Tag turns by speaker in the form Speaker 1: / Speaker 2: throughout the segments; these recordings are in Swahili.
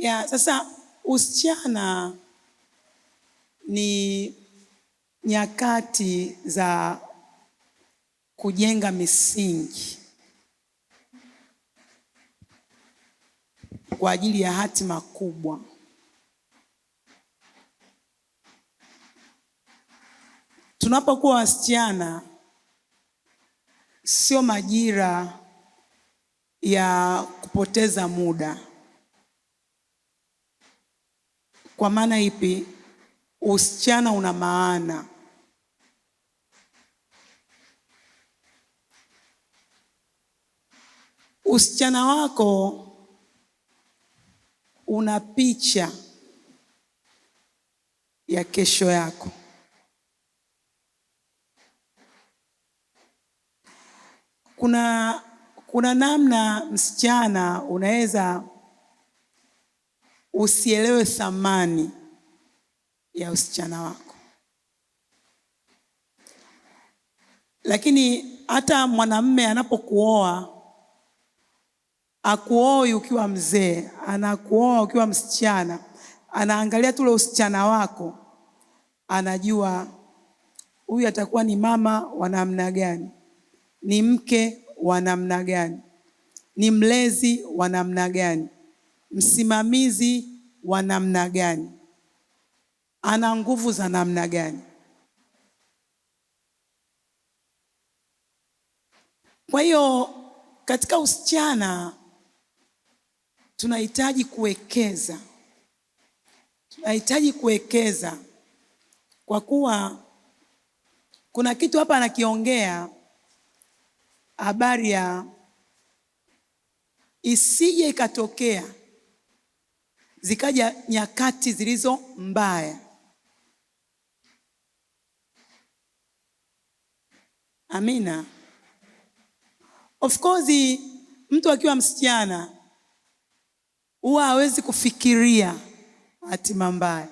Speaker 1: Sasa usichana ni nyakati za kujenga misingi kwa ajili ya hatima kubwa. Tunapokuwa wasichana, sio majira ya kupoteza muda. Kwa maana ipi? Usichana una maana. Usichana wako una picha ya kesho yako. Kuna namna msichana unaweza usielewe thamani ya usichana wako, lakini hata mwanamume anapokuoa, akuoi ukiwa mzee, anakuoa ukiwa msichana. Anaangalia tu ule usichana wako, anajua huyu atakuwa ni mama wa namna gani, ni mke wa namna gani, ni mlezi wa namna gani, msimamizi wa namna gani, ana nguvu za namna gani. Kwa hiyo katika usichana tunahitaji kuwekeza, kwa kuwa kuna kitu hapa anakiongea, habari ya isije ikatokea zikaja nyakati zilizo mbaya. Amina. Of course, mtu akiwa msichana huwa hawezi kufikiria hatima mbaya,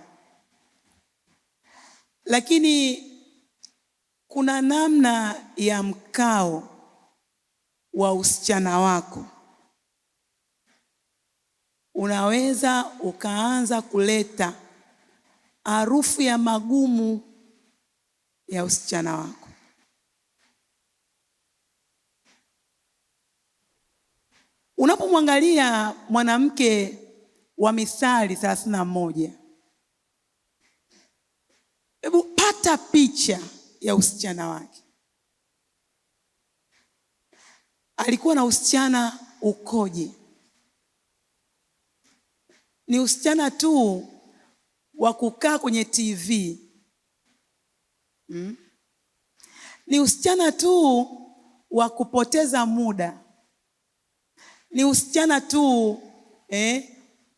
Speaker 1: lakini kuna namna ya mkao wa usichana wako unaweza ukaanza kuleta harufu ya magumu ya usichana wako. Unapomwangalia mwanamke wa Mithali 31, hebu pata picha ya usichana wake. Alikuwa na usichana ukoje? Ni usichana tu wa kukaa kwenye TV? Ni usichana tu wa kupoteza muda? Ni usichana tu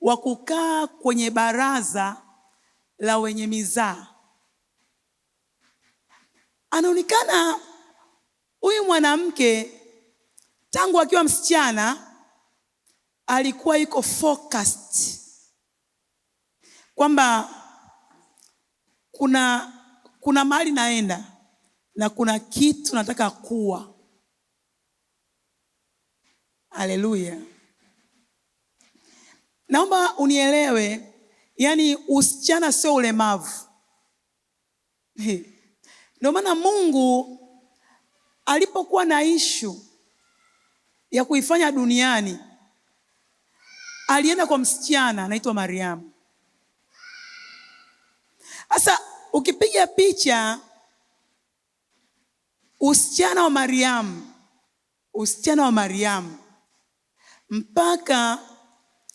Speaker 1: wa kukaa kwenye baraza la wenye mizaa? Anaonekana huyu mwanamke tangu akiwa msichana alikuwa yuko focused kwamba kuna mahali naenda na kuna kitu nataka kuwa. Haleluya. Naomba unielewe, yani usichana sio ulemavu. Ndio maana Mungu alipokuwa na issue ya kuifanya duniani, alienda kwa msichana anaitwa Mariamu. Sasa ukipiga picha usichana wa Mariamu mpaka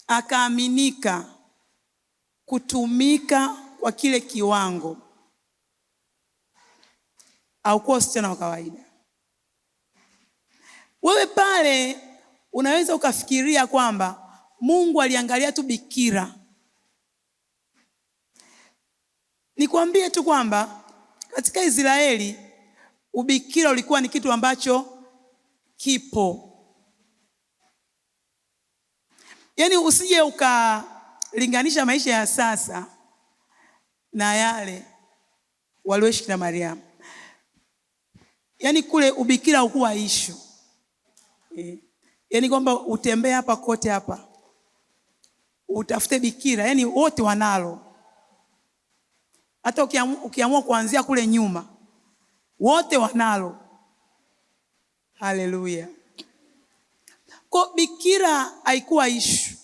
Speaker 1: akaaminika kutumika kwa kile kiwango, au kwa usichana wa kawaida. Wewe pale unaweza ukafikiria kwamba Mungu aliangalia tu bikira. Nikwambie tu kwamba katika Israeli ubikira ulikuwa ni kitu ambacho kipo. Yaani usije ukalinganisha maisha ya sasa na yale walioishi na Mariamu. Yaani kule ubikira haukuwa issue. Yaani kwamba utembee hapa kote hapa utafute bikira, yani wote wanalo. Hata ukiamua kuanzia kule nyuma, wote wanalo. Haleluya. Kwa bikira haikuwa ishu,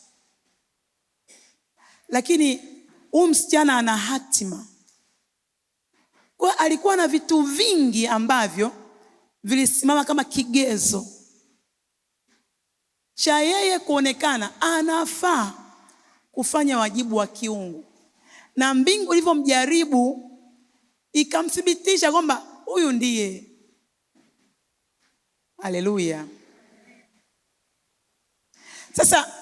Speaker 1: lakini huyu msichana ana hatima. Kwa alikuwa na vitu vingi ambavyo vilisimama kama kigezo cha yeye kuonekana anafaa kufanya wajibu wa kiungu, na mbingu ilivyomjaribu ikamthibitisha kwamba huyu ndiye. Haleluya. Sasa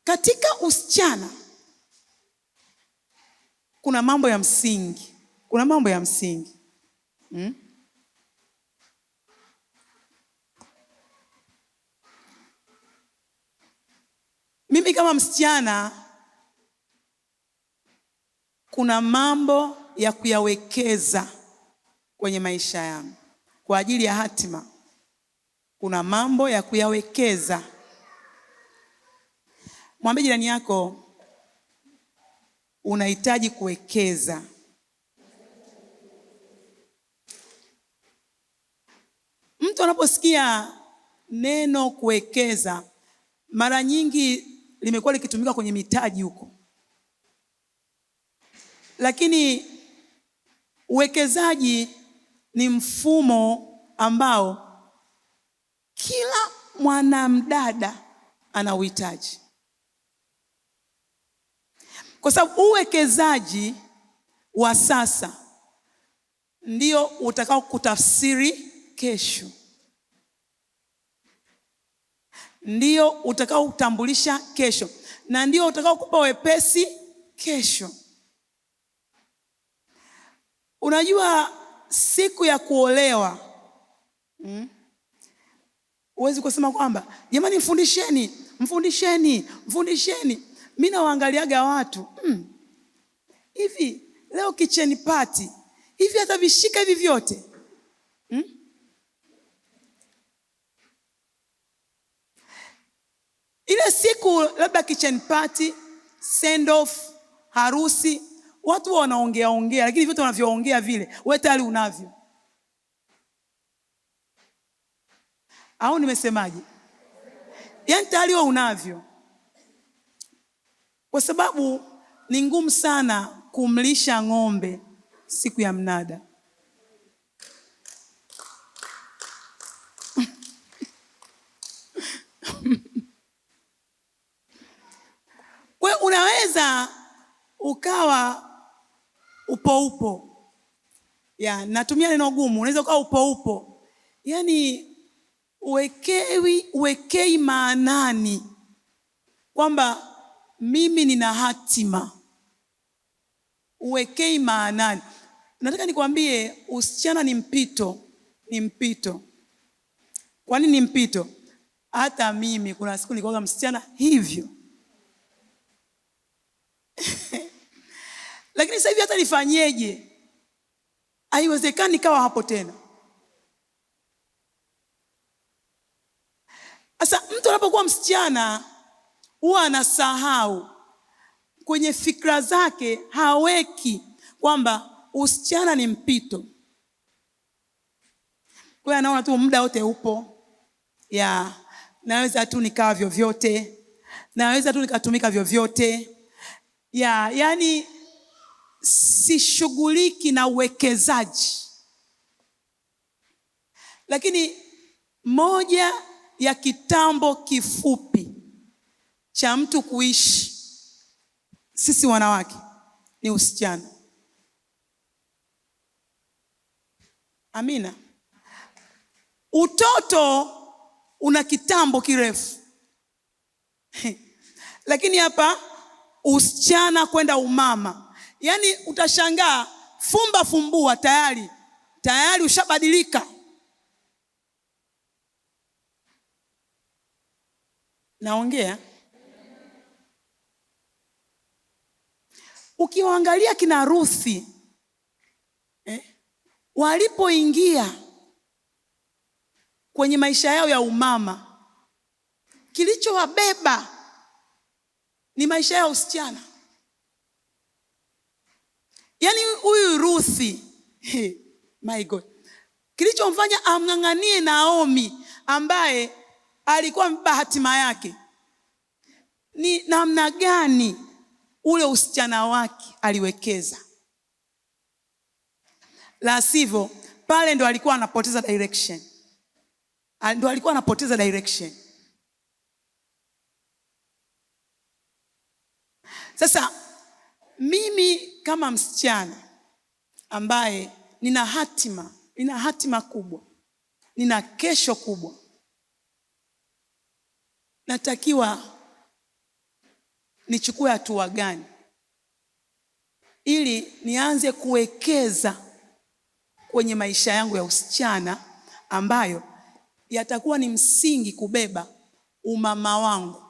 Speaker 1: katika usichana kuna mambo ya msingi, Mimi kama msichana kuna mambo ya kuyawekeza kwenye maisha yangu kwa ajili ya hatima. Kuna mambo ya kuyawekeza. Mwambie jirani yako, unahitaji kuwekeza. Mtu anaposikia neno kuwekeza, mara nyingi limekuwa likitumika kwenye mitaji huko, lakini uwekezaji ni mfumo ambao kila mwanamdada anauhitaji, kwa sababu uwekezaji wa sasa ndio utakao kutafsiri kesho, ndio utakao kutambulisha kesho, na ndio utakao kupa wepesi kesho. Unajua siku ya kuolewa, huwezi kusema kwamba jamani mfundisheni. Mimi nawaangaliaga watu hivi, leo kitchen party hivi, atavishika hivi vyote? Ile siku labda kitchen party, send off, harusi, watu wanaongea, lakini vyote wanavyoongea vile wewe tayari unavyo. Au nimesemaje? Yaani tayari wewe unavyo. Kwa sababu ni ngumu sana kumlisha ng'ombe siku ya mnada. Kwa unaweza ukawa upo. Ya, natumia neno gumu. Unaweza ukawa upo. Yaani uwekei maanani kwamba mimi nina hatima. Uwekei maanani. Nataka nikwambie usichana ni mpito. Kwa nini ni mpito? Hata mimi kuna siku nilikuwa msichana hivyo. Lakini sasa hivi hata nifanyeje? Haiwezekani nikawa hapo tena. Sasa mtu anapokuwa msichana huwa anasahau kwenye fikra zake, haweki kwamba usichana ni mpito. Kwa anaona tu muda wote upo. Ya, naweza tu nikawa vyovyote. Naweza tu nikatumika vyovyote. Ya, yani sishughuliki na uwekezaji. Lakini moja ya kitambo kifupi cha mtu kuishi, sisi wanawake, ni usichana. Amina. Utoto una kitambo kirefu. Lakini hapa usichana kwenda umama, yaani utashangaa, fumbua tayari ushabadilika. Naongea. Ukiwaangalia kina Ruthi, walipoingia kwenye maisha yao ya umama, kilichowabeba ni maisha ya usichana. Yaani huyu Ruthi, my God, kilichomfanya amng'ang'anie Naomi ambaye alikuwa mbeba hatima yake ni namna gani ule usichana wake aliwekeza. La sivyo pale ndo alikuwa anapoteza direction. Sasa mimi kama msichana ambaye nina hatima kubwa, nina kesho kubwa, natakiwa nichukue hatua gani ili nianze kuwekeza kwenye maisha yangu ya usichana ambayo yatakuwa ni msingi kubeba umama wangu.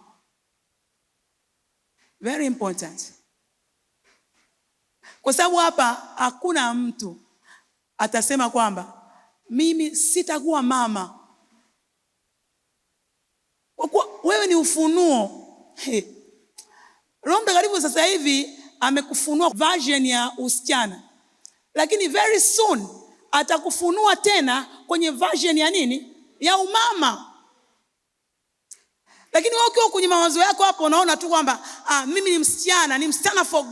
Speaker 1: Very important. Kwa sababu hapa hakuna mtu atasema kwamba mimi sitakuwa mama. Kwa kuwa wewe ni ufunuo. Roho Mtakatifu sasa hivi amekufunua version ya usichana, lakini very soon atakufunua tena kwenye version ya nini? Ya umama. Lakini wewe ukiwa kwenye mawazo yako hapo unaona tu kwamba mimi ni msichana for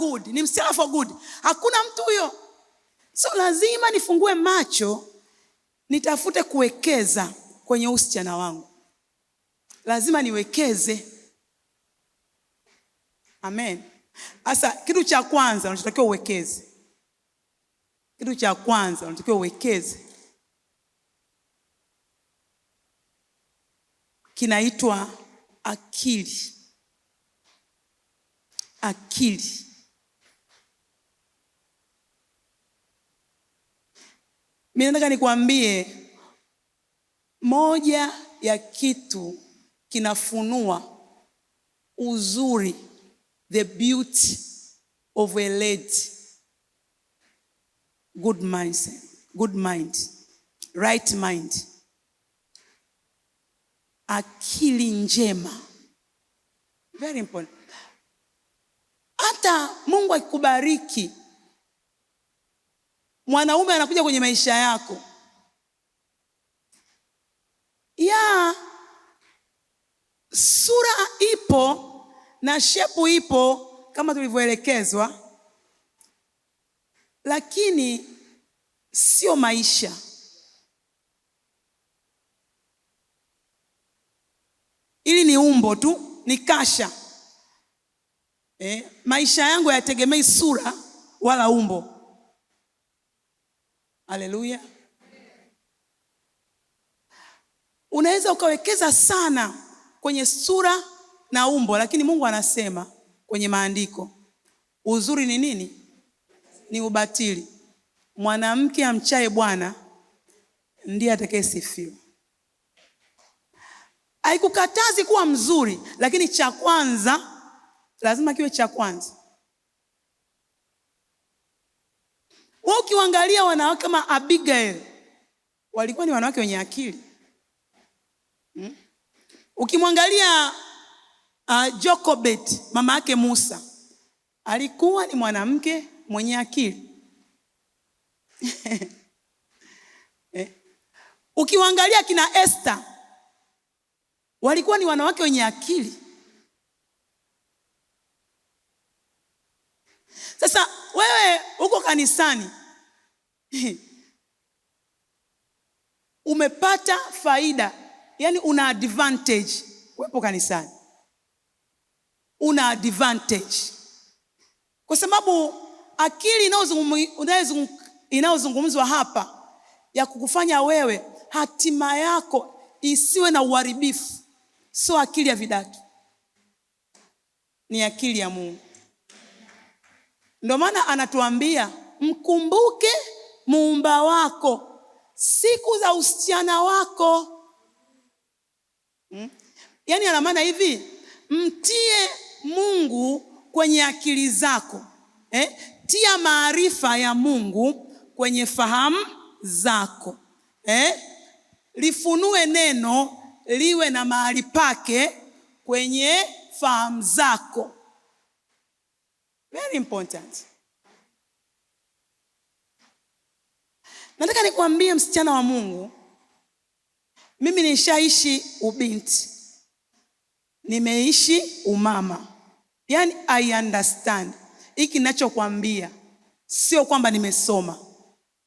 Speaker 1: good. Hakuna mtu huyo. So lazima nifungue macho, nitafute kuwekeza kwenye usichana wangu. Lazima niwekeze. Amen. Sasa kitu cha kwanza unachotakiwa uwekeze. Kinaitwa akili. Mimi nataka nikwambie moja ya kitu kinafunua uzuri, the beauty of a lady, good mind, right mind, akili njema. Very important. Hata Mungu akikubariki, mwanaume anakuja kwenye maisha yako, sura ipo na shepu ipo kama tulivyoelekezwa, lakini sio maisha. Ili ni umbo tu, ni kasha. Maisha yangu hayategemei sura wala umbo. Haleluya. Unaweza ukawekeza sana kwenye sura na umbo, lakini Mungu anasema kwenye maandiko, uzuri ni nini? Ni ubatili. Mwanamke amchaye Bwana ndiye atakayesifiwa. Haikukatazi kuwa mzuri, lakini cha kwanza lazima kiwe cha kwanza. Wewe ukiangalia wanawake kama Abigail, walikuwa ni wanawake wenye akili. Ukimwangalia Jochebed, mama yake Musa, alikuwa ni mwanamke mwenye akili. Ukiangalia kina Esther, walikuwa ni wanawake wenye akili. Sasa wewe uko kanisani, umepata faida, yani una advantage. Wepo kanisani una advantage, kwa sababu akili inayozungumzwa hapa ya kukufanya wewe hatima yako isiwe na uharibifu, sio akili ya vidatu, ni akili ya Mungu. Ndio maana anatuambia mkumbuke muumba wako siku za usichana wako. Yaani ana maana hivi, mtie Mungu kwenye akili zako. Tia maarifa ya Mungu kwenye fahamu zako. Lifunue neno liwe na mahali pake kwenye fahamu zako. Very important. Nataka nikwambie msichana wa Mungu, mimi nishaishi ubinti, nimeishi umama. Yaani I understand. Hiki ninachokuambia sio kwamba nimesoma,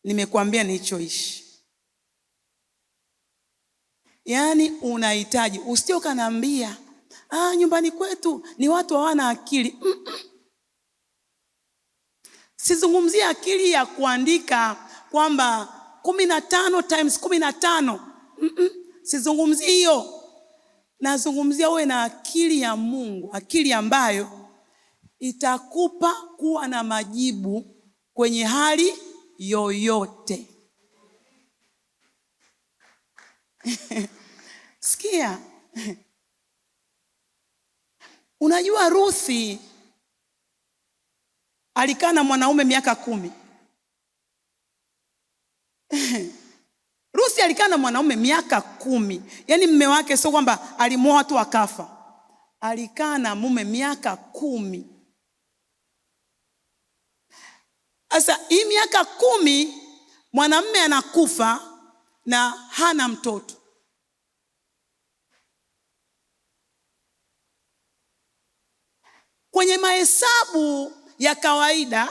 Speaker 1: nimekuambia nilichoishi. Yaani unahitaji, usije ukaniambia nyumbani kwetu ni watu hawana akili. Sizungumzia akili ya kuandika kwamba 15 times 15. Sizungumzia hiyo. Nazungumzia uwe na akili ya Mungu, akili ambayo itakupa kuwa na majibu kwenye hali yoyote. Sikia. Unajua Ruthi alikaa na mwanaume miaka 10. Ruthi alikaa na mwanaume miaka 10. Yaani mume wake sio kwamba alimuoa tu akafa. Alikaa na mume miaka 10. Sasa hii miaka 10 mwanamume anakufa na hana mtoto. Kwenye mahesabu ya kawaida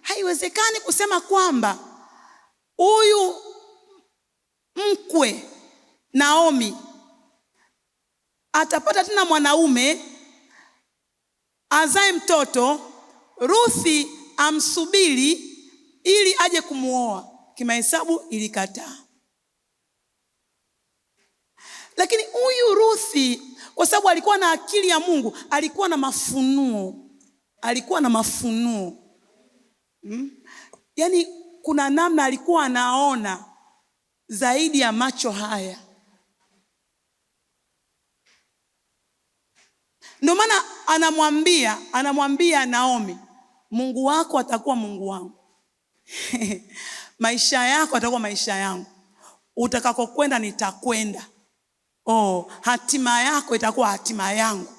Speaker 1: haiwezekani kusema kwamba huyu mkwe Naomi atapata tena mwanaume azae mtoto, Ruthi amsubiri ili aje kumuoa. Kimahesabu ilikataa. Lakini huyu Ruthi, kwa sababu alikuwa na akili ya Mungu, alikuwa na mafunuo. Alikuwa na mafunuo. Yaani kuna namna alikuwa anaona zaidi ya macho haya. Ndio maana anamwambia Naomi, Mungu wako atakuwa Mungu wangu. Maisha yako atakuwa maisha yangu. Utakakokwenda nitakwenda. Hatima yako itakuwa hatima yangu.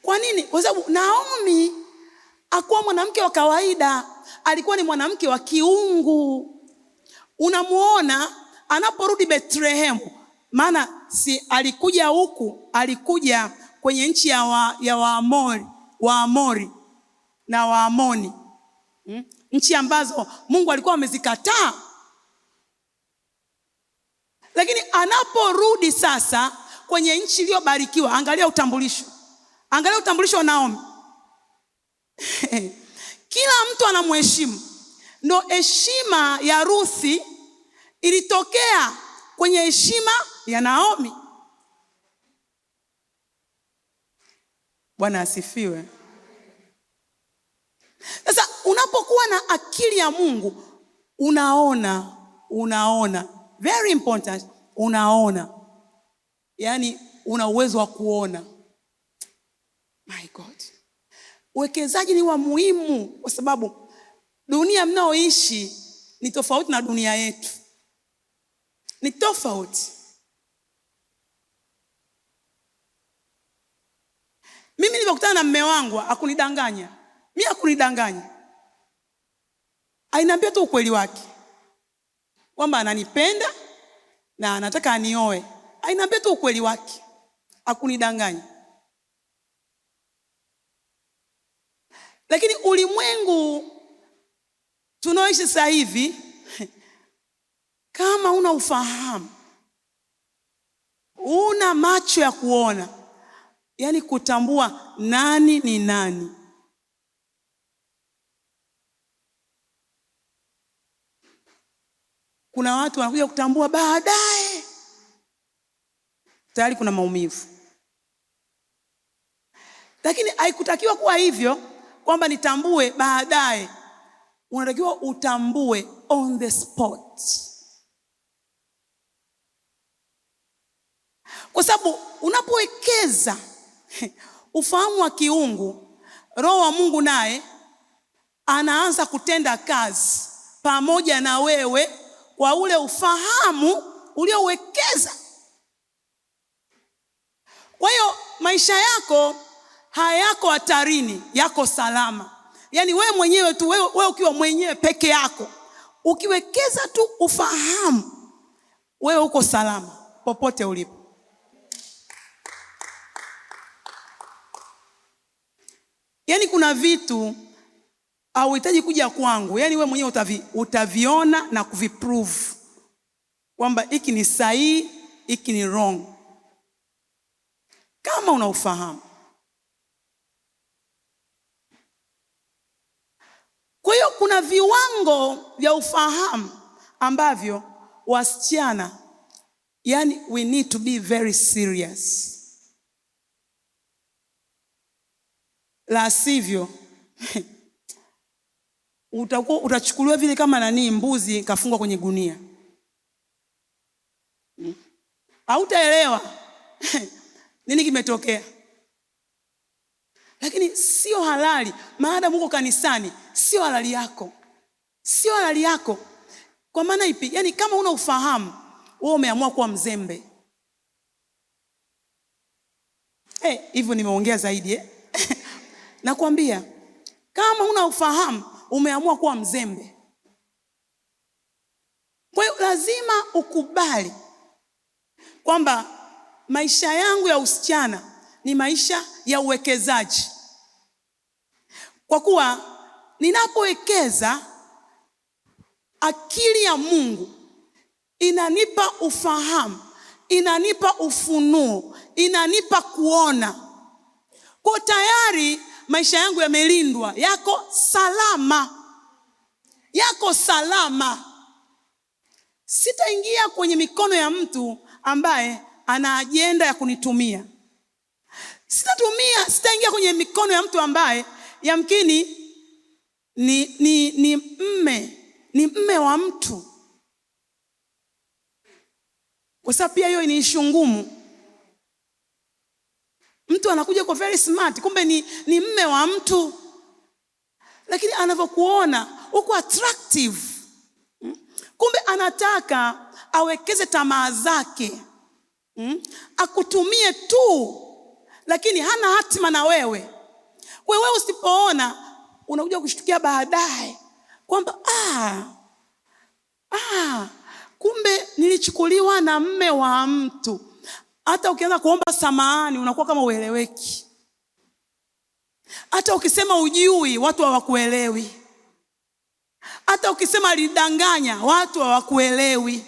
Speaker 1: Kwa nini? Kwa sababu Naomi hakuwa mwanamke wa kawaida, alikuwa ni mwanamke wa kiungu. Unamuona anaporudi Bethlehem, maana si alikuja huku, alikuja kwenye nchi ya Waamori na Waamoni. Nchi ambazo Mungu alikuwa amezikataa. Lakini anaporudi sasa kwenye nchi iliyobarikiwa, angalia utambulisho. Angalia utambulisho wa Naomi. Kila mtu anamheshimu. Ndio heshima ya Ruthi ilitokea kwenye heshima ya Naomi. Bwana asifiwe. Sasa unapokuwa na akili ya Mungu, unaona. Very important, unaona. Yaani una uwezo wa kuona. My God. Uwekezaji ni wa muhimu kwa sababu dunia mnaoishi ni tofauti na dunia yetu. Ni tofauti. Mimi nilipokutana na mume wangu hakunidanganya. Mimi hakunidanganya. Aliniambia tu ukweli wake. Kwamba ananipenda na anataka anioe. Aliniambia tu ukweli wake. Hakunidanganya. Lakini ulimwengu tunaoishi sasa hivi, kama una ufahamu, una macho ya kuona, yaani kutambua nani ni nani. Kuna watu wanakuja kutambua baadaye. Tayari kuna maumivu. Lakini haikutakiwa kuwa hivyo kwamba nitambue baadaye. Unatakiwa utambue on the spot. Kwa sababu unapowekeza ufahamu wa kiungu, Roho wa Mungu naye anaanza kutenda kazi pamoja na wewe kwa ule ufahamu uliowekeza. Kwa hiyo maisha yako hayako hatarini, yako salama. Yaani wewe mwenyewe tu, wewe ukiwa mwenyewe peke yako, ukiwekeza tu ufahamu, wewe uko salama popote ulipo. Yaani kuna vitu hauhitaji kuja kwangu, yaani wewe mwenyewe utaviona na kuviprove kwamba hiki ni sahihi, hiki ni wrong, kama unaufahamu. Kwa hiyo kuna viwango vya ufahamu ambavyo wasichana, yani we need to be very serious. La sivyo utachukuliwa vile kama nani, mbuzi kafungwa kwenye gunia. Hautaelewa nini kimetokea. Lakini sio halali, maadamu uko kanisani, sio halali yako. Sio halali yako. Kwa maana ipi? Yaani kama una ufahamu, wewe umeamua kuwa mzembe. Hivyo nimeongea zaidi Nakwambia, kama una ufahamu, umeamua kuwa mzembe. Kwa hiyo lazima ukubali kwamba maisha yangu ya usichana ni maisha ya uwekezaji. Kwa kuwa ninapowekeza, akili ya Mungu inanipa ufahamu, inanipa ufunuo, inanipa kuona. Kwa tayari maisha yangu yamelindwa, yako salama. Yako salama. Sitaingia kwenye mikono ya mtu ambaye ana ajenda ya kunitumia. Sitaingia kwenye mikono ya mtu ambaye yamkini ni mme wa mtu. Kwa sababu pia hiyo ni issue ngumu. Mtu anakuja kwa very smart, kumbe ni mme wa mtu. Lakini anavyokuona uko attractive, kumbe anataka awekeze tamaa zake, akutumie tu, lakini hana hatima na wewe. Kwa wewe usipoona, unakuja kushtukia baadaye kwamba kumbe nilichukuliwa na mme wa mtu. Hata ukianza kuomba samahani, unakuwa kama ueleweki. Hata ukisema ujui, watu hawakuelewi. Hata ukisema alidanganya, watu hawakuelewi.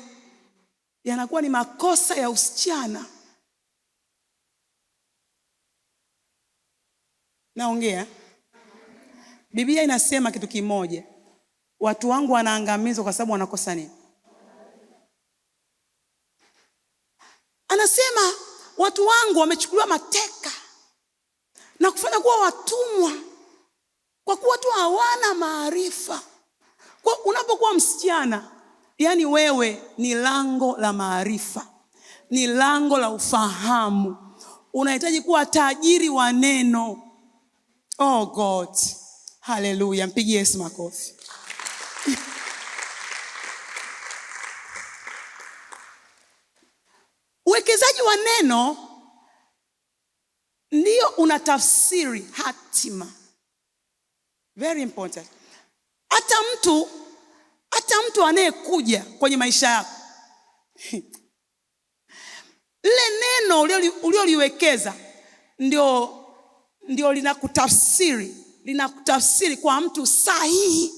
Speaker 1: Yanakuwa ni makosa ya usichana. Naongea. Biblia inasema kitu kimoja, watu wangu wanaangamizwa kwa sababu wanakosa nini? Anasema watu wangu wamechukuliwa mateka na kufanya kuwa watumwa kwa kuwa tu hawana maarifa. Kwa unapokuwa msichana, yani wewe ni lango la maarifa, ni lango la ufahamu. Unahitaji kuwa tajiri wa neno. Oh God, hallelujah, mpigie Yesu makofi. Uwekezaji wa neno ndio unatafsiri hatima. Very important. Hata mtu anayekuja kwenye maisha yako, lile neno ulioliwekeza ndio linakutafsiri kwa mtu sahihi.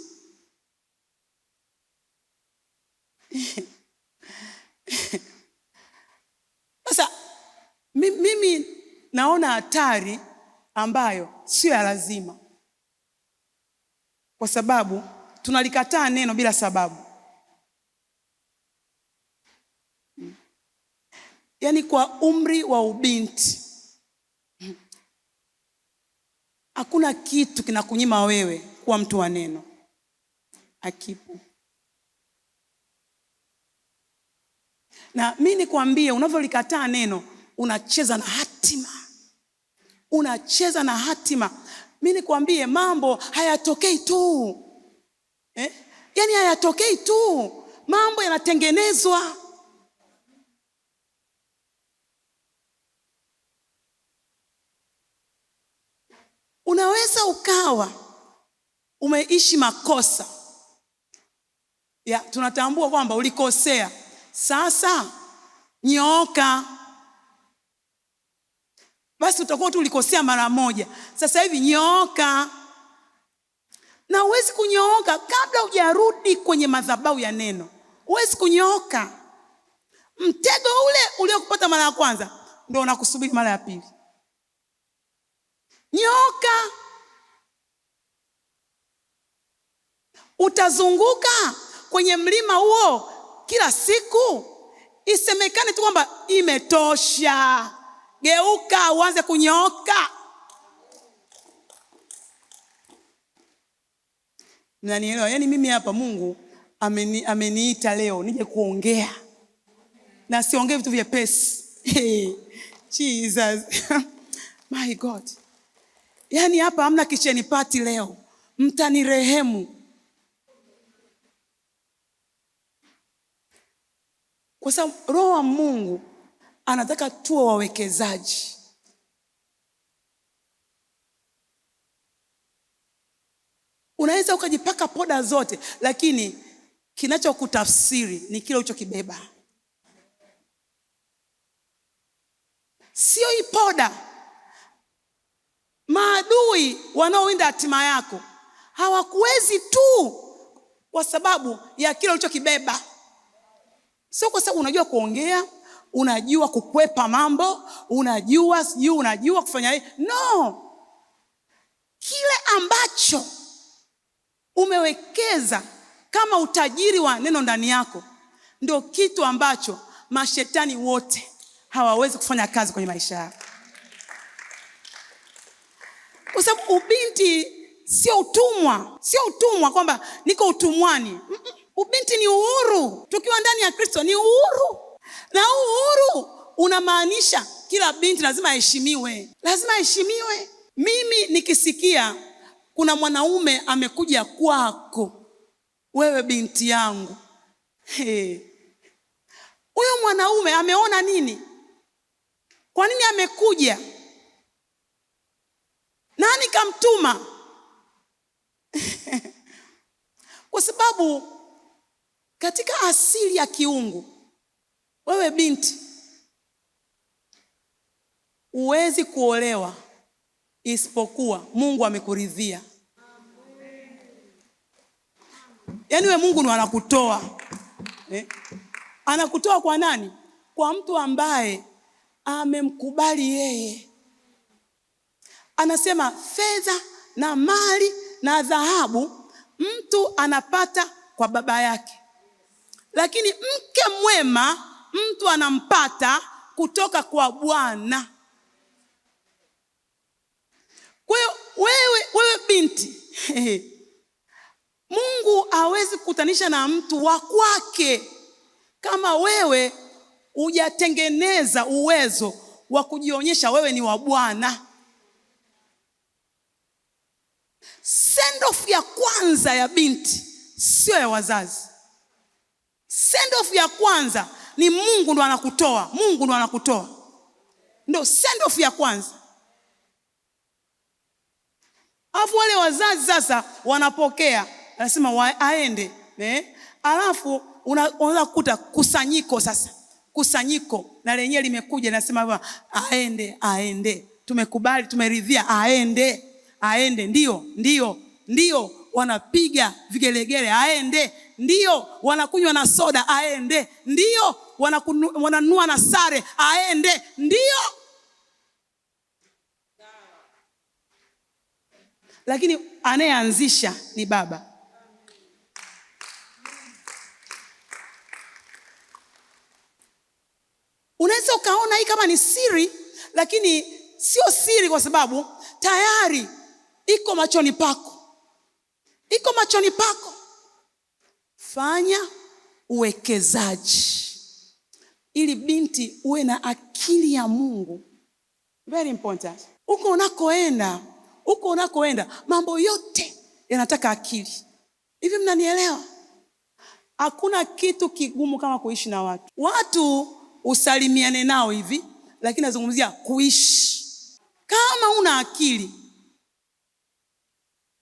Speaker 1: Sasa mimi naona hatari ambayo sio ya lazima, kwa sababu tunalikataa neno bila sababu. Yaani kwa umri wa ubinti, hakuna kitu kinakunyima wewe kuwa mtu wa neno. Hakipo. Na mimi nikwambie, unavyolikataa neno, unacheza na hatima. Unacheza na hatima. Mimi nikwambie, mambo hayatokei tu. Yaani hayatokei tu. Mambo yanatengenezwa. Unaweza ukawa umeishi makosa tunatambua kwamba ulikosea. Sasa nyooka. Basi utakuwa tu ulikosea mara moja. Sasa hivi nyooka. Na huwezi kunyooka kabla hujarudi kwenye madhabahu ya neno. Huwezi kunyooka. Mtego ule uliokupata mara ya kwanza ndio unakusubiri mara ya pili. Nyooka. Utazunguka kwenye mlima huo kila siku. Isemekane tu kwamba imetosha. Geuka uanze kunyooka. Mnanielewa? Yaani mimi hapa Mungu ameniita leo nije kuongea. Na siongee vitu vyepesi. Hey, Jesus. My God. Yaani hapa hamna kitchen party leo. Mtanirehemu. Kwa sababu Roho wa Mungu anataka tuwe wawekezaji. Unaweza ukajipaka poda zote, lakini kinachokutafsiri ni kile ulichokibeba. Sio hii poda. Maadui wanaowinda hatima yako hawakuwezi tu kwa sababu ya kile ulichokibeba. Sio kwa sababu unajua kuongea, unajua kukwepa mambo, unajua kufanya hii. No. Kile ambacho umewekeza kama utajiri wa neno ndani yako ndio kitu ambacho mashetani wote hawawezi kufanya kazi kwenye maisha yako. Kwa sababu ubinti sio utumwa. Sio utumwa kwamba niko utumwani. Ubinti ni uhuru. Tukiwa ndani ya Kristo ni uhuru. Na uhuru unamaanisha kila binti lazima aheshimiwe. Lazima aheshimiwe. Mimi nikisikia kuna mwanaume amekuja kwako, wewe binti yangu. Huyo mwanaume ameona nini? Kwa nini amekuja? Nani kamtuma? Kwa sababu katika asili ya kiungu, wewe binti huwezi kuolewa isipokuwa Mungu amekuridhia. Yaani wewe Mungu ndo anakutoa. Anakutoa kwa nani? Kwa mtu ambaye amemkubali yeye. Anasema fedha na mali na dhahabu mtu anapata kwa baba yake. Lakini mke mwema mtu anampata kutoka kwa Bwana. Kwa hiyo wewe binti, Mungu hawezi kukutanisha na mtu wa kwake kama wewe hujatengeneza uwezo wa kujionyesha wewe ni wa Bwana. Send off ya kwanza ya binti sio ya wazazi. Send off ya kwanza ni Mungu ndo anakutoa. Mungu ndo anakutoa. Ndio send off ya kwanza. Alafu wale wazazi sasa wanapokea, anasema aende, alafu unaweza kukuta kusanyiko sasa. Kusanyiko na lenyewe limekuja nasema aende. Tumekubali, tumeridhia aende. Ndio wanapiga vigelegele aende. Ndio wanakunywa na soda aende. Ndio wananunua na sare aende. Ndio. Lakini anayeanzisha ni baba. Unaweza ukaona hii kama ni siri, lakini sio siri kwa sababu tayari iko machoni pako. Iko machoni pako. Fanya uwekezaji ili binti uwe na akili ya Mungu. Very important. Uko unakoenda mambo yote yanataka akili. Hivi mnanielewa? Hakuna kitu kigumu kama kuishi na watu. Watu usalimiane nao hivi, lakini nazungumzia kuishi. Kama una akili,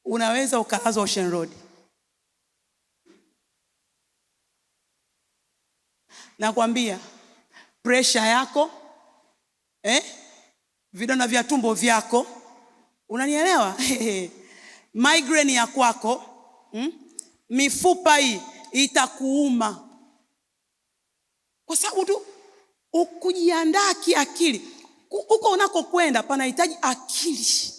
Speaker 1: unaweza ukalazwa Ocean Road. Nakwambia pressure yako, vidonda vya tumbo vyako, unanielewa? Migraine ya kwako, mifupa hii itakuuma. Kwa sababu tu ukujiandaa kiakili. Uko unakokwenda panahitaji akili.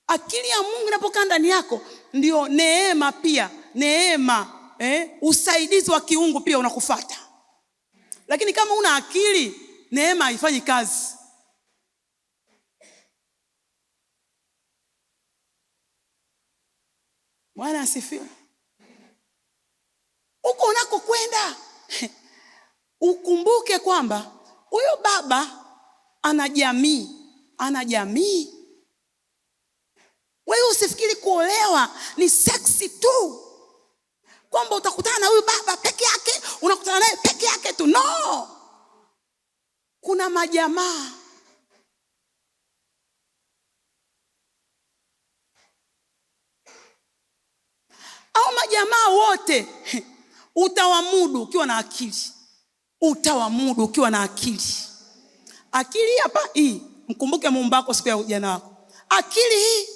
Speaker 1: Akili ya Mungu inapokaa ndani yako ndio neema pia. Neema, usaidizi wa kiungu pia unakufuata. Lakini kama una akili, neema haifanyi kazi. Bwana asifiwe. Uko unakokwenda ukumbuke kwamba huyo baba ana jamii. Wewe usifikiri kuolewa ni sexy tu, kwamba utakutana na huyu baba peke yake, unakutana naye peke yake tu. No, kuna majamaa. Au majamaa wote utawamudu ukiwa na akili. Utawamudu ukiwa na akili. Akili hapa hii, mkumbuke Muumba wako siku ya ujana wako. Akili hii.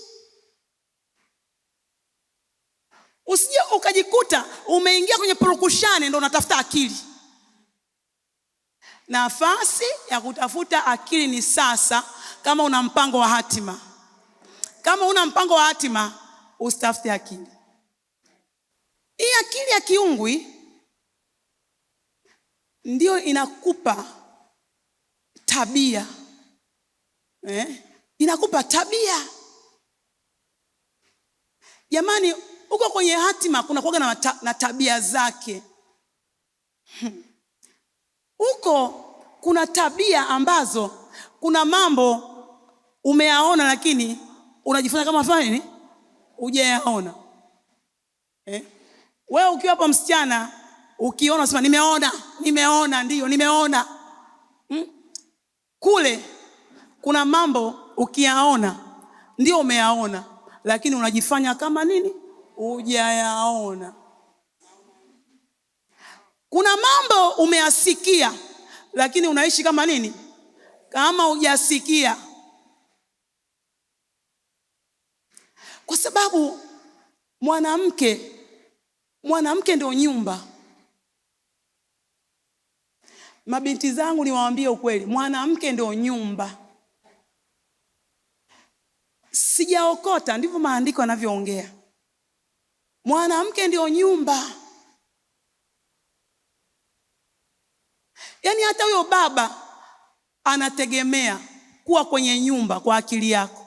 Speaker 1: Usije ukajikuta umeingia kwenye purukushani ndio unatafuta akili. Nafasi ya kutafuta akili ni sasa, kama una mpango wa hatima. Kama una mpango wa hatima, usitafute akili. Hii akili ya kiungwi ndio inakupa tabia. Inakupa tabia. Jamani, uko kwenye hatima kuna kuwaga na tabia zake. Uko kuna tabia ambazo kuna mambo umeyaona lakini unajifanya kama fani hujayaona. Wewe ukiwa hapa msichana, ukiona unasema nimeona, ndio nimeona. Kule kuna mambo ukiyaona ndio umeyaona, lakini unajifanya kama nini? Hujayaona. Kuna mambo umeyasikia, lakini unaishi kama nini? Kama hujasikia. Kwa sababu mwanamke ndio nyumba. Mabinti zangu niwaambie ukweli, mwanamke ndio nyumba. Sijaokota, ndivyo maandiko yanavyoongea. Mwanamke ndio nyumba. Yaani hata huyo baba anategemea kuwa kwenye nyumba kwa akili yako.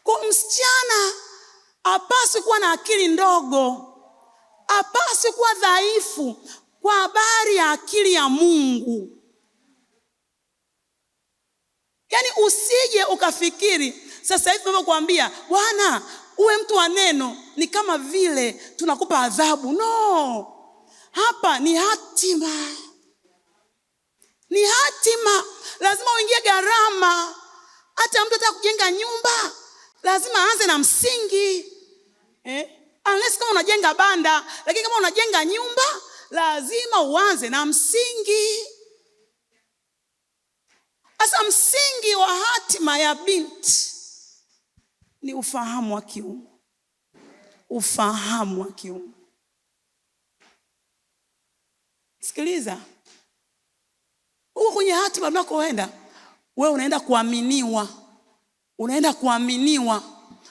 Speaker 1: Kwa msichana hapaswi kuwa na akili ndogo. Hapaswi kuwa dhaifu kwa habari ya akili ya Mungu. Yaani usije ukafikiri sasa hivi ninapokuambia Bwana uwe mtu wa neno ni kama vile tunakupa adhabu. No. Hapa ni hatima. Ni hatima. Lazima uingie gharama. Hata mtu ataka kujenga nyumba lazima aanze na msingi. Unless kama unajenga banda, lakini kama unajenga nyumba lazima uanze na msingi. Asa msingi wa hatima ya binti ni ufahamu wa kiungu. Ufahamu wa kiungu. Sikiliza. Uko kwenye hatima unakoenda, wewe unaenda kuaminiwa. Unaenda kuaminiwa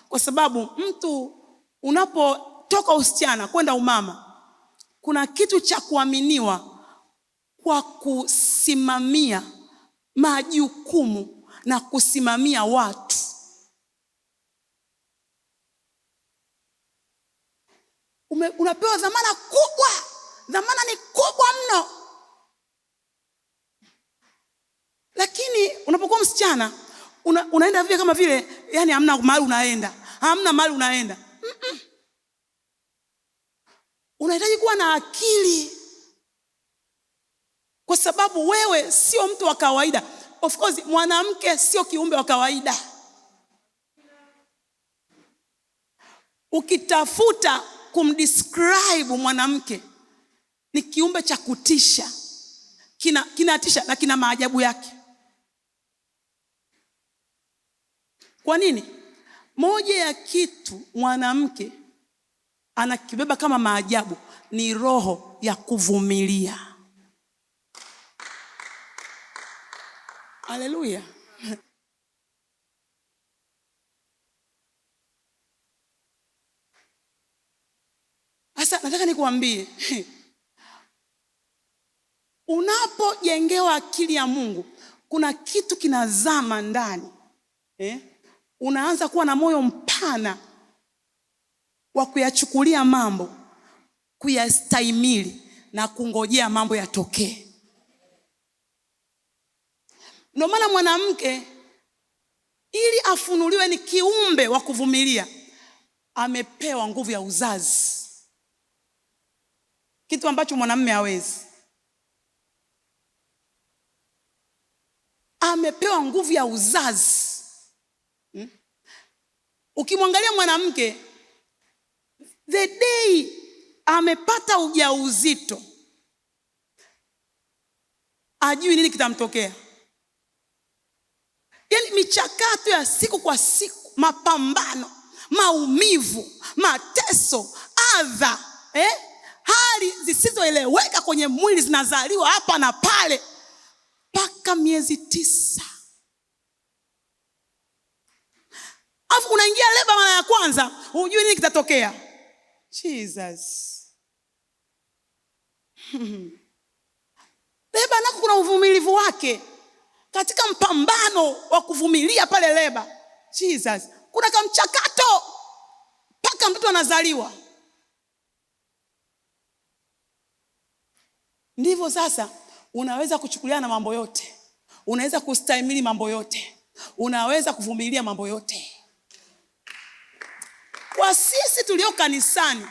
Speaker 1: kwa sababu mtu unapotoka usichana kwenda umama, kuna kitu cha kuaminiwa kwa kusimamia majukumu na kusimamia watu. Unapewa dhamana kubwa. Dhamana ni kubwa mno. Lakini unapokuwa msichana unaenda vile kama vile yani hamna mahali unaenda. Hamna mahali unaenda. Unahitaji kuwa na akili. Kwa sababu wewe sio mtu wa kawaida. Of course mwanamke sio kiumbe wa kawaida. Ukitafuta kumdescribe mwanamke, ni kiumbe cha kutisha, kinatisha na kina maajabu yake. Kwa nini? Moja ya kitu mwanamke anakibeba kama maajabu ni roho ya kuvumilia. Haleluya. Sasa nataka nikuambie, unapojengewa akili ya Mungu, kuna kitu kinazama ndani. Unaanza kuwa na moyo mpana wa kuyachukulia mambo, kuyastahimili na kungojea mambo yatokee. Ndio maana mwanamke ili afunuliwe ni kiumbe wa kuvumilia, amepewa nguvu ya uzazi, kitu ambacho mwanamume hawezi. Amepewa nguvu ya uzazi. Ukimwangalia mwanamke, the day amepata ujauzito, ajui nini kitamtokea. Yaani michakato ya siku kwa siku, mapambano, maumivu, mateso, adha, hali zisizoeleweka kwenye mwili zinazaliwa hapa na pale, mpaka miezi 9. Alafu unaingia leba mara ya kwanza, hujui nini kitatokea. Jesus. Leba nako kuna uvumilivu wake. Katika mpambano wa kuvumilia pale leba, Jesus, kuna kamchakato mpaka mtoto anazaliwa. Ndivyo sasa unaweza kuchukuliana na mambo yote, unaweza kustahimili mambo yote, unaweza kuvumilia mambo yote. Kwa sisi tulio kanisani,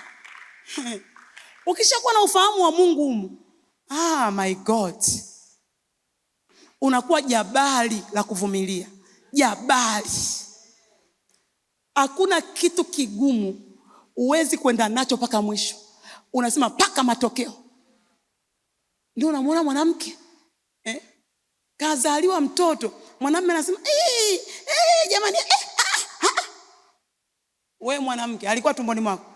Speaker 1: ukishakuwa na ufahamu wa Mungu humu, my God, unakuwa jabali la kuvumilia. Jabali. Hakuna kitu kigumu uwezi kwenda nacho mpaka mwisho. Unasema mpaka matokeo. Ndio unamwona mwanamke, kazaliwa mtoto, mwanamume anasema jamani, wewe mwanamke alikuwa tumboni mwako,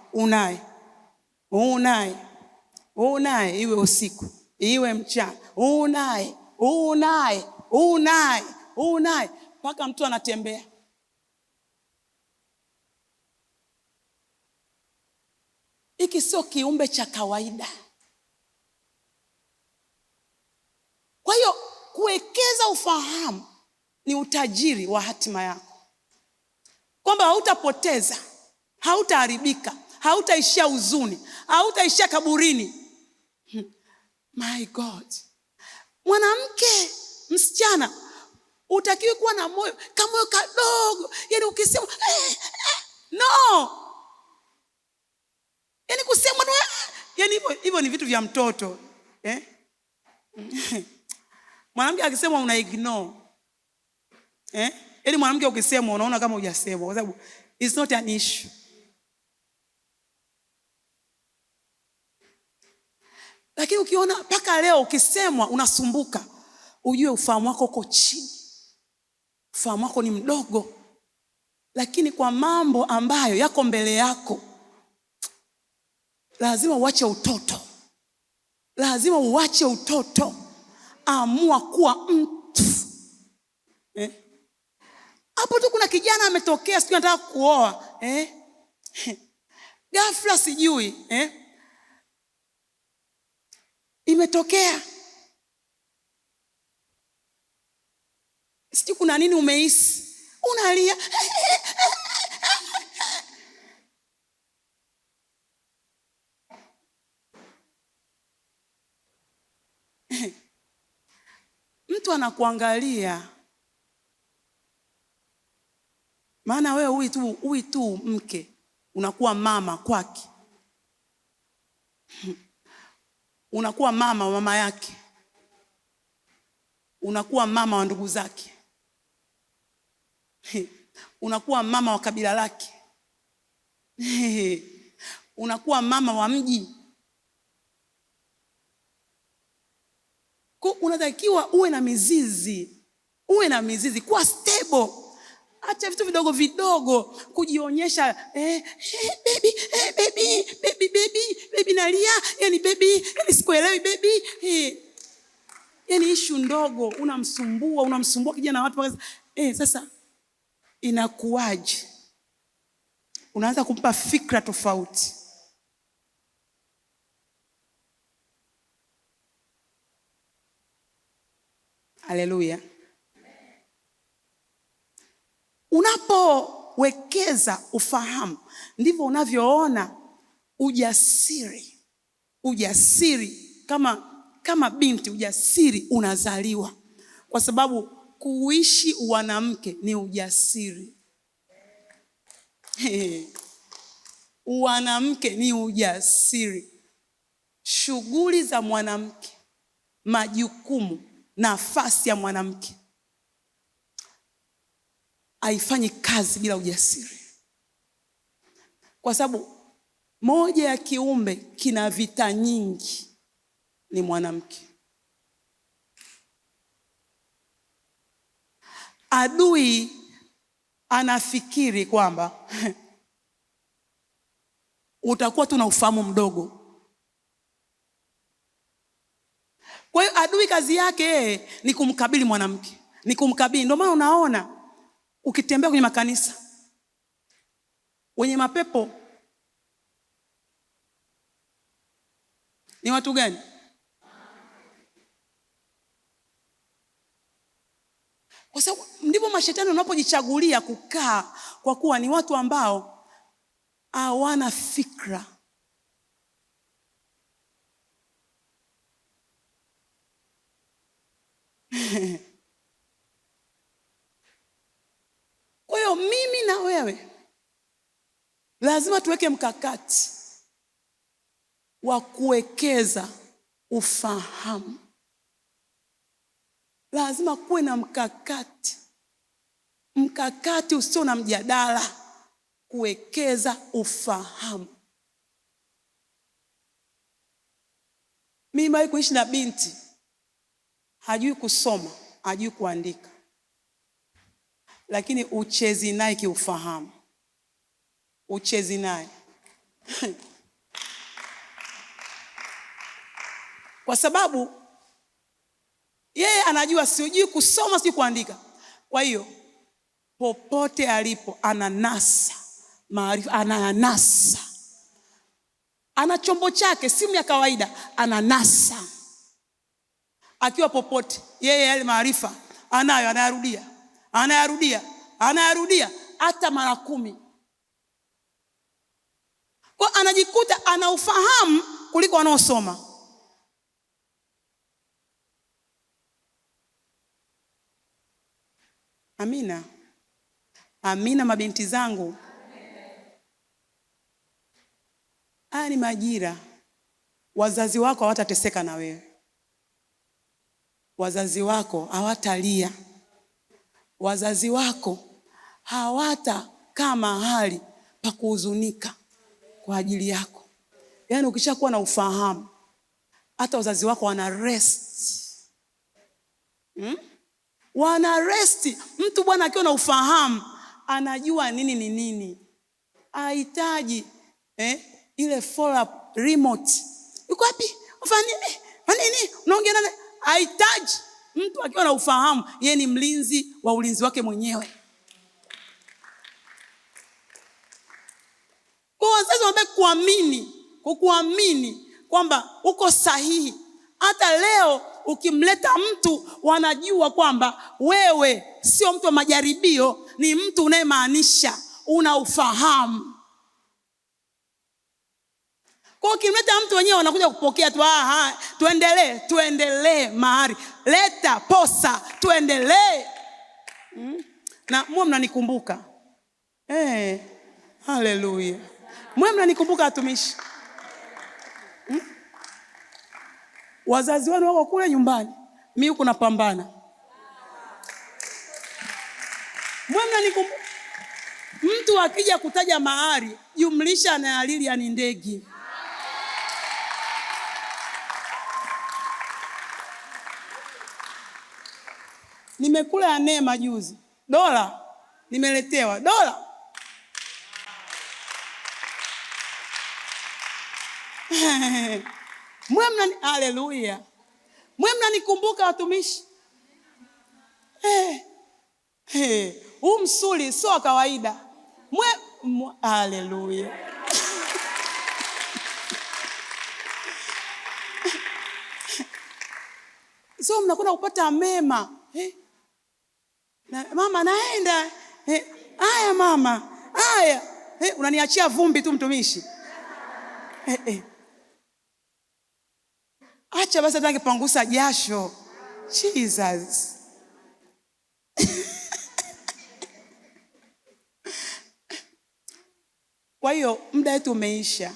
Speaker 1: unaye iwe usiku iwe mchana, unaye mpaka mtu anatembea. Hiki sio kiumbe cha kawaida. Kwa hiyo kuwekeza ufahamu ni utajiri wa hatima yako, kwamba hautapoteza, hautaharibika, hautaishia huzuni, hautaishia kaburini. My God. Mwanamke, msichana, utakiwi kuwa na moyo kama moyo kadogo, yaani ukisema no, yaani kusema no, yaani hivyo ni vitu vya mtoto. Mwanamke akisema una ignore, yaani mwanamke ukisema unaona kama hujasema, kwa sababu it's not an issue. Lakini ukiona mpaka leo ukisemwa unasumbuka, ujue ufahamu wako uko chini, ufahamu wako ni mdogo. Lakini kwa mambo ambayo yako mbele yako, lazima uache utoto. Lazima uache utoto. Amua kuwa mtu. Hapo tu kuna kijana ametokea, siku anataka kuoa, ghafla sijui, imetokea, sijui kuna nini umehisi, unalia. Mtu anakuangalia, maana wewe hui tu mke, unakuwa mama kwake, unakuwa mama yake, unakuwa mama wa ndugu zake, unakuwa mama wa kabila lake, unakuwa mama wa mji. Kwa unatakiwa uwe na mizizi, kuwa stable. Acha vitu vidogo vidogo kujionyesha, baby nalia, yani baby, yani sikuelewi baby. Yani issue ndogo unamsumbua kijana watu. Sasa inakuwaje? Unaanza kumpa fikra tofauti. Haleluya. Unapowekeza ufahamu, ndivyo unavyoona ujasiri kama binti, ujasiri unazaliwa. Kwa sababu kuishi wanamke ni ujasiri. Wanamke ni ujasiri. Shughuli za mwanamke, majukumu, nafasi ya mwanamke haifanyi kazi bila ujasiri. Kwa sababu moja ya kiumbe kina vita nyingi ni mwanamke. Adui anafikiri kwamba utakuwa tu na ufahamu mdogo. Kwa hiyo adui kazi yake ni kumkabili mwanamke, Ndio maana unaona ukitembea kwenye makanisa, wenye mapepo ni watu gani? Kwa sababu ndipo mashetani wanapojichagulia kukaa, kwa kuwa ni watu ambao hawana fikra. Kwa hiyo mimi na wewe lazima tuweke mkakati wa kuwekeza ufahamu. Lazima kuwe na mkakati usio na mjadala, kuwekeza ufahamu. Mimi bali kuishi na binti hajui kusoma, hajui kuandika, lakini uchezi naye kiufahamu. Uchezi naye kwa sababu yeye anajua sijui kusoma, sijui kuandika. Kwa hiyo popote alipo ananasa maarifa, ananasa. Ana chombo chake, simu ya kawaida, ananasa. Akiwa popote, yeye yale maarifa anayo, anayarudia hata mara 10. Kwa anajikuta ana ufahamu kuliko wanaosoma. Amina mabinti zangu. Haya ni majira. Wazazi wako hawatateseka na wewe. Wazazi wako hawatalia. Wazazi wako hawatakaa mahali pa kuhuzunika kwa ajili yako. Yaani ukishakuwa na ufahamu, hata wazazi wako wana rest. Wana rest. Mtu bwana akiwa na ufahamu anajua nini ni nini. Hahitaji ile follow up remote. Uko wapi? Ufanye nini? Unaongea nani? Hahitaji. Mtu akiwa na ufahamu, yeye ni mlinzi wa ulinzi wake mwenyewe. Kwa wazazi wanabaki kukuamini kwamba uko sahihi. Hata leo ukimleta mtu, wanajua kwamba wewe sio mtu wa majaribio, ni mtu unayemaanisha, una ufahamu. Kwa ukimleta mtu wenyewe wanakuja kupokea tu, tuendelee mahali. Leta posa, tuendelee. Na mwe mnanikumbuka. Haleluya. Mwe mnanikumbuka watumishi. Wazazi wenu wako kule nyumbani, mimi huko napambana. Mtu akija kutaja mahari, jumlisha na Lilian Ndegi. Nimekula ya Neema juzi. Dola nimeletewa dola. Haleluya. Mnanikumbuka watumishi? Huu msuli sio wa kawaida. Haleluya. So mnakwenda kupata mema. Mama naenda. Haya mama. Haya. Unaniachia vumbi tu mtumishi. Acha basi hata pangusa jasho. Jesus. Kwa hiyo muda wetu umeisha.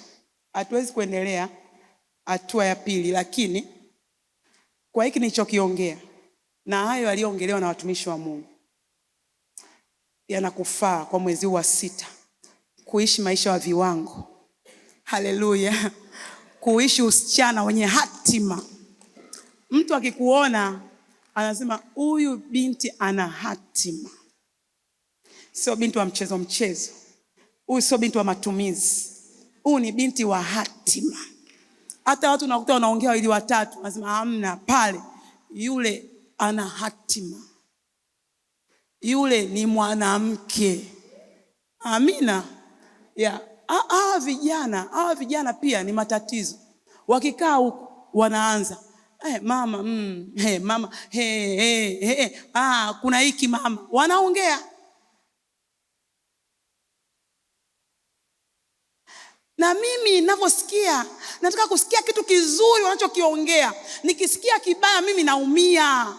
Speaker 1: Hatuwezi kuendelea hatua ya pili, lakini kwa hiki nilichokiongea na hayo aliyoongelewa na watumishi wa Mungu yanakufaa kwa mwezi wa 6 kuishi maisha wa viwango. Haleluya. Kuishi usichana wenye hatima. Mtu akikuona anasema huyu binti ana hatima. Sio binti wa mchezo mchezo. Huyu sio binti wa matumizi. Huyu ni binti wa hatima. Hata watu nakuta wanaongea ili watatu, nasema hamna pale. Yule ana hatima. Yule ni mwanamke. Amina. Yeah. Hawa vijana pia ni matatizo. Wakikaa huko wanaanza mama mama kuna hiki mama, wanaongea. Na mimi ninavyosikia, nataka kusikia kitu kizuri wanachokiongea. Nikisikia kibaya mimi naumia.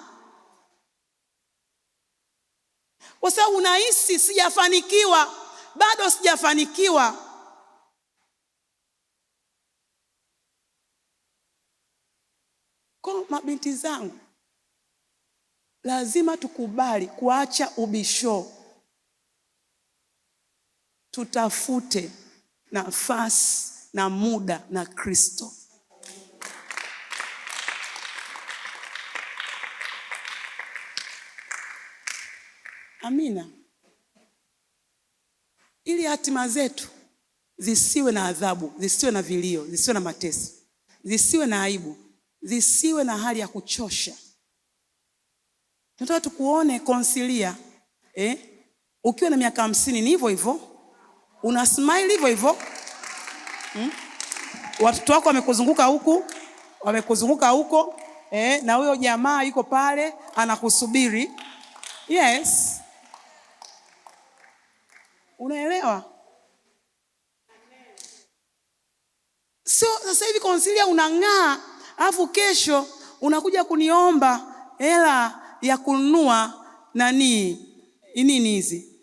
Speaker 1: Kwa sababu unahisi sijafanikiwa, bado sijafanikiwa. Kwa mabinti zangu, lazima tukubali kuacha ubisho. Tutafute nafasi na muda na Kristo. Amina. Ili hatima zetu zisiwe na adhabu, zisiwe na vilio, zisiwe na mateso, zisiwe na aibu, zisiwe na hali ya kuchosha. Tunataka tukuone konsilia. Ukiwa na miaka 50 ni hivyo hivyo. Una smile hivyo hivyo. Watoto wako wamekuzunguka huko, na huyo jamaa yuko pale anakusubiri. Yes. Unaelewa? So sasa hivi konsilia unang'aa, alafu kesho unakuja kuniomba hela ya kununua nini hizi?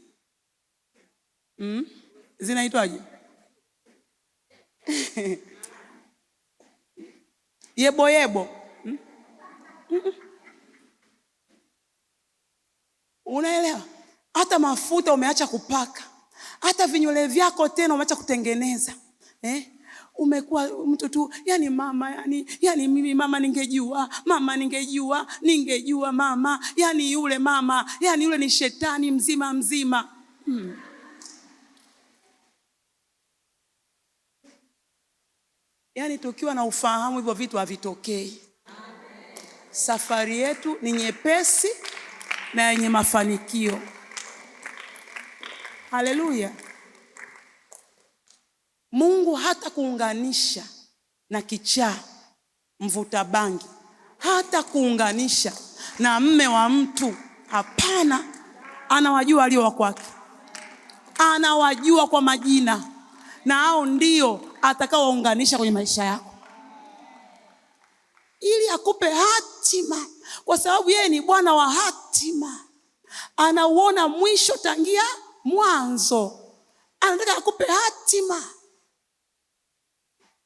Speaker 1: Zinaitwaje? Yebo. Unaelewa? Hata mafuta umeacha kupaka. Hata vinywele vyako tena umeacha kutengeneza. Umekuwa mtu tu, yani mama, yani mimi mama ningejua mama, yani yule mama, yani yule ni shetani mzima. Yani tukiwa na ufahamu hivyo vitu havitokei. Safari yetu ni nyepesi na yenye mafanikio. Haleluya. Mungu hata kuunganisha na kichaa, mvuta bangi, hata kuunganisha na mme wa mtu. Hapana. Anawajua walio wa kwake. Anawajua kwa majina. Na hao ndio atakaounganisha kwenye maisha yako, ili akupe hatima, kwa sababu yeye ni Bwana wa hatima. Anauona mwisho tangia mwanzo. Anataka akupe hatima.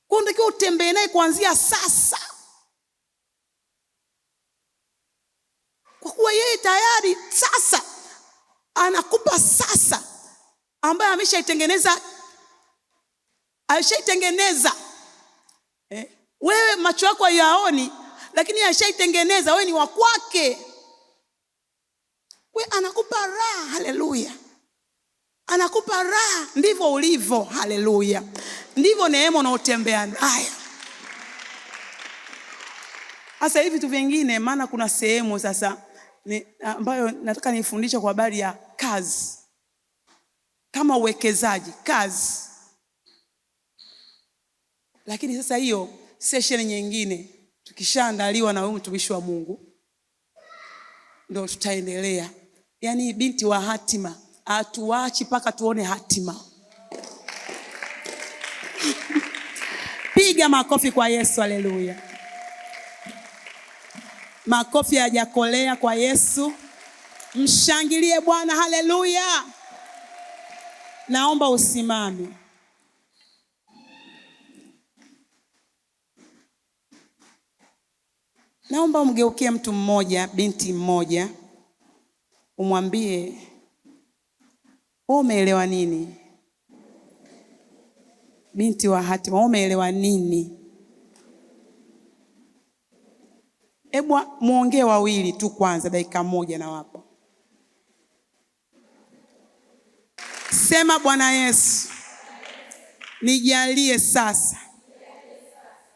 Speaker 1: Unatakiwa utembee naye kuanzia sasa, kwa kuwa yeye tayari sasa anakupa sasa, ambaye ameshaitengeneza. Wewe macho yako hayaoni, lakini ashaitengeneza. Wewe ni wa kwake. Wewe anakupa raha. Haleluya. Anakupa raha. Ndivyo ulivyo. Haleluya. Ndivyo neema unaotembea nayo. Sasa hivi vitu vingine, maana kuna sehemu sasa ambayo nataka nifundishe kwa habari ya kazi. Kama uwekezaji, kazi. Lakini sasa hiyo session nyingine tukishaandaliwa na wewe mtumishi wa Mungu, ndio tutaendelea. Yaani binti wa hatima, atuachi paka tuone hatima. Piga makofi kwa Yesu. Haleluya. Makofi hayajakolea kwa Yesu. Mshangilie Bwana. Haleluya. Naomba usimame. Naomba umgeukie mtu mmoja, binti mmoja, umwambie, wewe umeelewa nini? Binti wa hatima, wewe umeelewa nini? Hebu muongee wawili tu kwanza, dakika moja na wapo. Sema, Bwana Yesu, nijalie sasa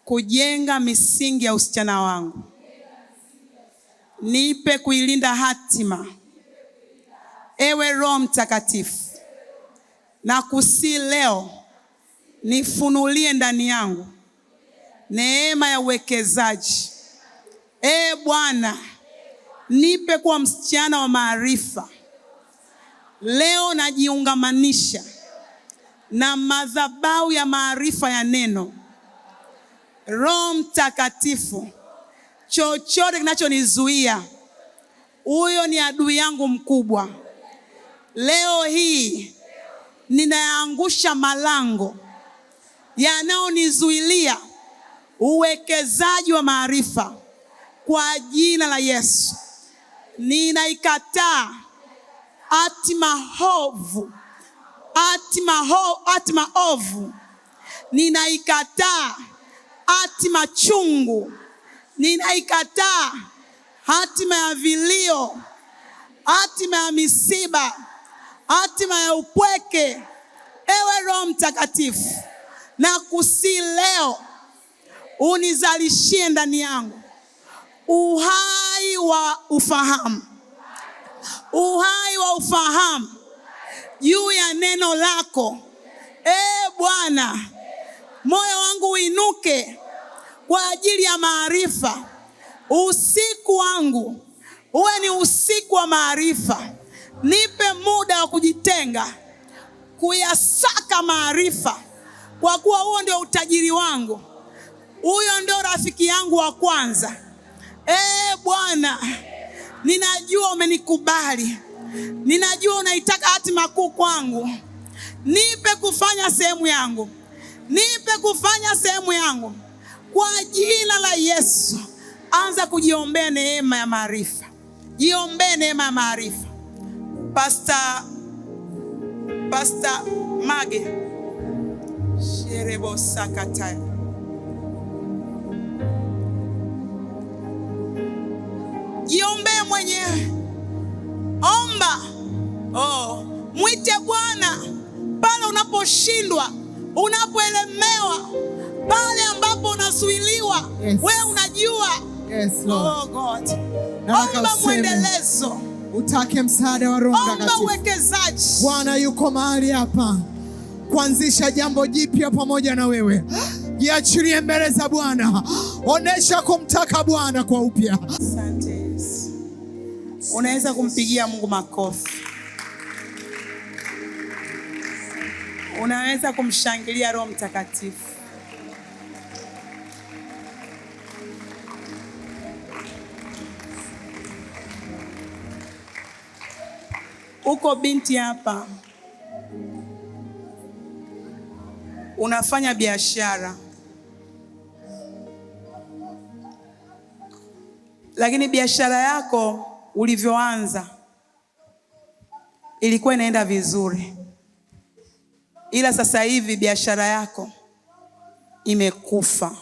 Speaker 1: kujenga misingi ya usichana wangu. Nipe kuilinda hatima. Ewe Roho Mtakatifu, na kusi leo nifunulie ndani yangu neema ya uwekezaji. Bwana, nipe kuwa msichana wa maarifa. Leo najiungamanisha na madhabahu ya maarifa ya neno. Roho Mtakatifu, chochote kinachonizuia, huyo ni adui yangu mkubwa. Leo hii ninaangusha malango yanaonizuilia uwekezaji wa maarifa kwa jina la Yesu. Ninaikataa hatima ovu. Ninaikataa hatima chungu. Ninaikataa hatima ya vilio, hatima ya misiba, hatima ya upweke. Ewe Roho Mtakatifu, na kusi leo unizalishie ndani yangu uhai wa ufahamu. Uhai wa ufahamu juu ya neno lako. Bwana, moyo wangu uinuke kwa ajili ya maarifa. Usiku wangu uwe ni usiku wa maarifa. Nipe muda wa kujitenga kuyasaka maarifa, kwa kuwa huo ndio utajiri wangu. Huyo ndio rafiki yangu wa kwanza. Bwana, ninajua umenikubali. Ninajua unaitaka hatima kuu kwangu. Nipe kufanya sehemu yangu. Nipe kufanya sehemu yangu. Kwa jina la Yesu, anza kujiombea neema ya maarifa. Jiombee neema ya maarifa. Pastor Mage Sherebo Sakataya. Jiombee mwenyewe. Omba. Mwite Bwana pale unaposhindwa, unapoelemewa, pale ambapo unasuiliwa. Yes. Wewe unajua. Yes, Lord. God. Omba mwendelezo.
Speaker 2: Utake msaada wa Roho Mtakatifu.
Speaker 1: Omba uwekezaji.
Speaker 2: Bwana yuko mahali hapa kuanzisha jambo jipya pamoja na wewe. Jiachilie mbele za Bwana. Onesha kumtaka Bwana kwa upya.
Speaker 1: Asante. Unaweza kumpigia Mungu makofi. Unaweza kumshangilia Roho Mtakatifu. Uko binti hapa, unafanya biashara, lakini biashara yako ulivyoanza ilikuwa inaenda vizuri, ila sasa hivi biashara yako imekufa.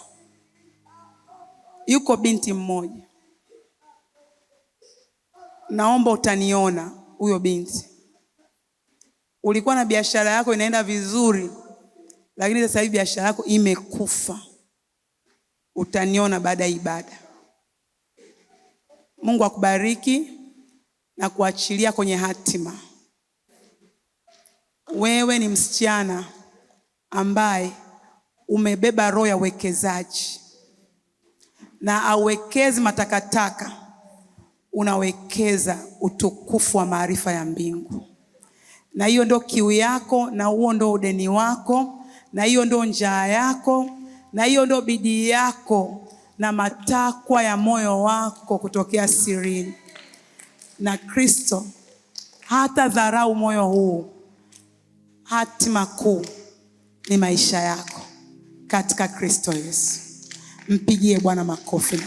Speaker 1: Yuko binti mmoja, naomba utaniona huyo binti. Ulikuwa na biashara yako inaenda vizuri, lakini sasa hivi biashara yako imekufa. Utaniona baada ya ibada. Mungu akubariki na kuachilia kwenye hatima. Wewe ni msichana ambaye umebeba roho ya uwekezaji, na auwekezi matakataka, unawekeza utukufu wa maarifa ya mbingu. Na hiyo ndo kiu yako, na huo ndo udeni wako, na hiyo ndo njaa yako, na hiyo ndo bidii yako, na matakwa ya moyo wako kutokea sirini. Na Kristo hata dharau moyo huu. Hatima kuu ni maisha yako katika Kristo Yesu. Mpigie Bwana makofi.